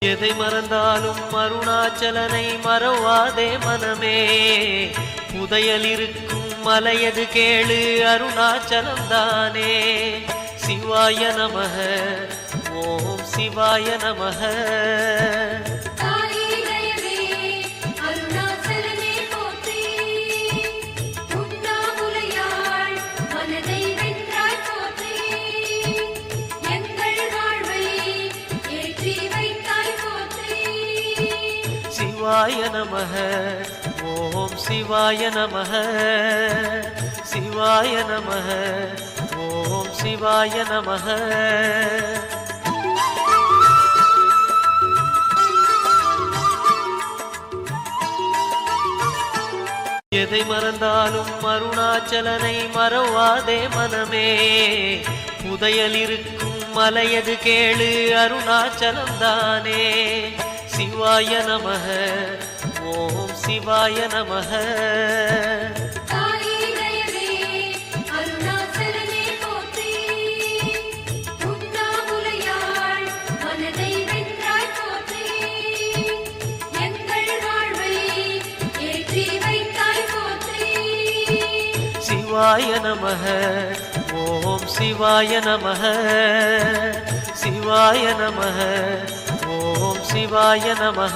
எதை மறந்தாலும் அருணாச்சலனை மறவாதே மனமே. புதையல் இருக்கும் மலையது கேளு அருணாச்சலம் தானே. சிவாய நமக ஓம் சிவாய நமக. சிவாய நமக ஓம் சிவாய நமக. சிவாய நமக ஓம் சிவாய நமக. எதை மறந்தாலும் அருணாச்சலனை மறவாதே மனமே. புதையல் இருக்கும் மலையது கேளு அருணாச்சலம் தானே. சிவாய நமக ஓம் சிவாய நமக. சிவாய நமக ஓம் சிவாய நமக. சிவாய நமக ஓம் சிவாய நமக.